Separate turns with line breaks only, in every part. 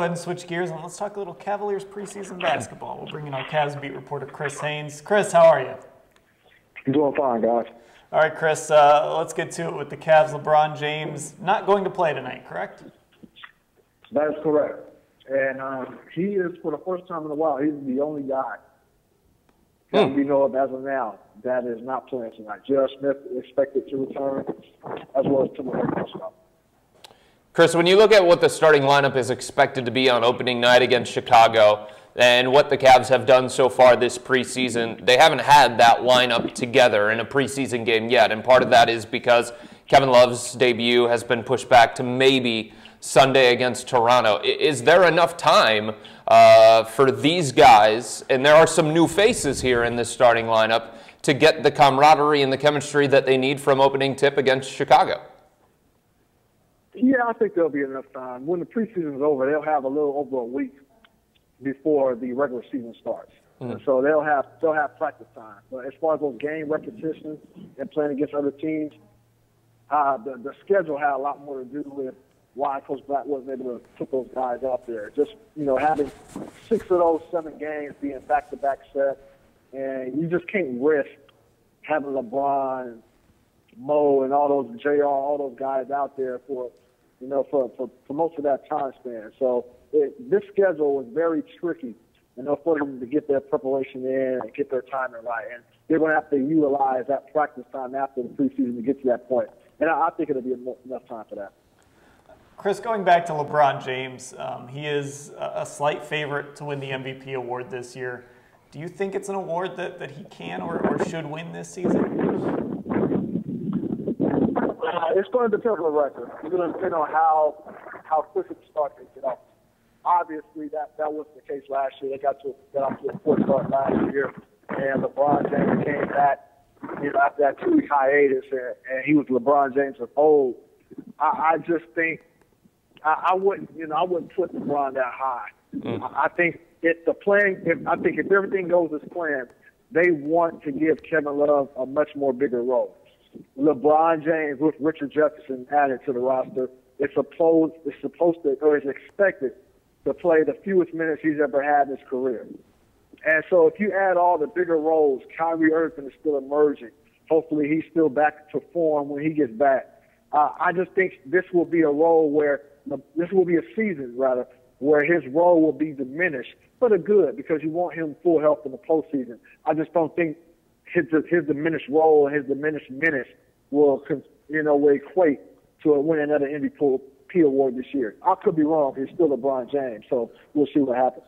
Go ahead and switch gears and let's talk a little Cavaliers preseason basketball. We'll bring in our Cavs beat reporter Chris Haynes. Chris, how are you?
I'm doing fine, guys.
All right, Chris, let's get to it with the Cavs. LeBron James not going to play tonight, correct?
That is correct. And he is, for the first time in a while, he's the only guy that we know of as of now that is not playing tonight. J.R. Smith is expected to return, as well as Timothy Hardaway.
Chris, when you look at what the starting lineup is expected to be on opening night against Chicago and what the Cavs have done so far this preseason, they haven't had that lineup together in a preseason game yet. And part of that is because Kevin Love's debut has been pushed back to maybe Sunday against Toronto. Is there enough time for these guys, and there are some new faces here in this starting lineup, to get the camaraderie and the chemistry that they need from opening tip against Chicago?
Yeah, I think there'll be enough time. When the preseason is over, they'll have a little over a week before the regular season starts. And so they'll have practice time. But as far as those game repetitions and playing against other teams, the schedule had a lot more to do with why Coach Black wasn't able to put those guys out there. Just, having 6 of those 7 games being back-to-back sets, and you just can't risk having LeBron, Mo, and all those JR, all those guys out there for most of that time span. So this schedule was very tricky, for them to get their preparation in and get their timing right. And they're going to have to utilize that practice time after the preseason to get to that point. And I think it'll be enough time for that.
Chris, going back to LeBron James, he is a slight favorite to win the MVP award this year. Do you think it's an award that he can or should win this season?
It's going to depend on the record. It's going to depend on how quick it starts to get off. Obviously, that wasn't the case last year. They got off to a poor start last year, and LeBron James came back, after that 2-week hiatus, and he was LeBron James of old. I just think I wouldn't put LeBron that high. I think if everything goes as planned, they want to give Kevin Love a much more bigger role. LeBron James with Richard Jefferson added to the roster is expected to play the fewest minutes he's ever had in his career. And so if you add all the bigger roles, Kyrie Irving is still emerging. Hopefully he's still back to form when he gets back. I just think this will be a season where his role will be diminished for the good, because you want him full health in the postseason. I just don't think his diminished role and his diminished minutes will equate to winning another MVP award this year. I could be wrong. He's still LeBron James, so we'll see what happens.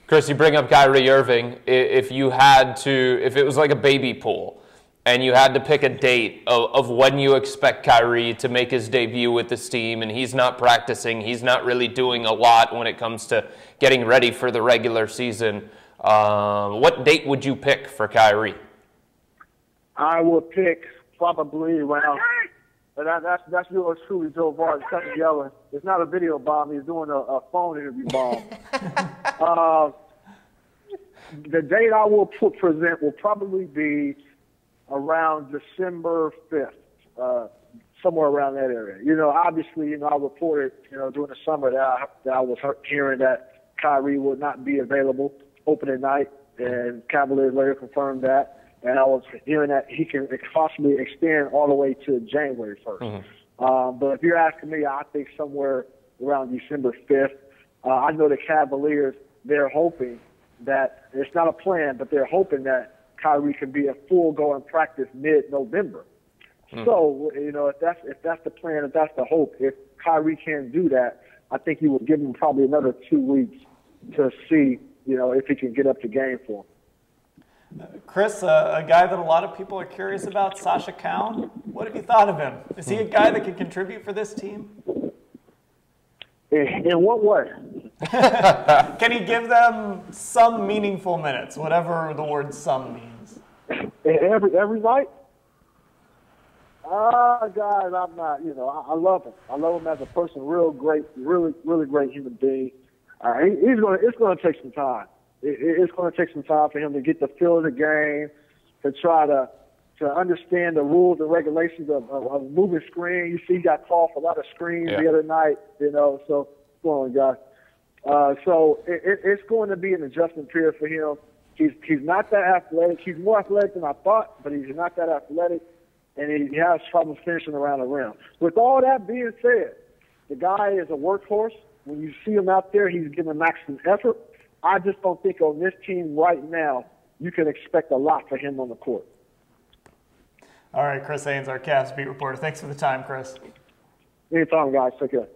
Chris, you bring up Kyrie Irving. If it was like a baby pool, and you had to pick a date of when you expect Kyrie to make his debut with this team, and he's not practicing, he's not really doing a lot when it comes to getting ready for the regular season, what date would you pick for Kyrie?
I would pick probably around, that's yours truly, Joe Vargas, yelling. It's not a video bomb, he's doing a phone interview bomb. The date I will present will probably be around December 5th, somewhere around that area. Obviously, I reported, during the summer that I was hearing that Kyrie would not be available opening night, and Cavaliers later confirmed that. And I was hearing that he can possibly extend all the way to January 1st. But if you're asking me, I think somewhere around December 5th. I know the Cavaliers, they're hoping that, it's not a plan, but they're hoping that Kyrie can be a full go in practice mid-November. So, if that's the plan, if that's the hope, if Kyrie can do that, I think you would give him probably another 2 weeks to see, if he can get up to game for him.
Chris, a guy that a lot of people are curious about, Sasha. What have you thought of him? Is he a guy that can contribute for this team?
In what way?
Can he give them some meaningful minutes, whatever the word "some" means?
Every night? Guys, I'm not. I love him. I love him as a person. Real great, really great human being. It's going to take some time. It's going to take some time for him to get the feel of the game, to try to understand the rules and regulations of moving screen. You see, he got called for a lot of screens the other night, so go on, guys. So it's going to be an adjustment period for him. He's not that athletic. He's more athletic than I thought, but he's not that athletic, and he has trouble finishing around the rim. With all that being said, the guy is a workhorse. When you see him out there, he's giving maximum effort. I just don't think on this team right now you can expect a lot for him on the court.
All right, Chris Haynes, our Cavs beat reporter. Thanks for the time, Chris.
Anytime, guys. Take care.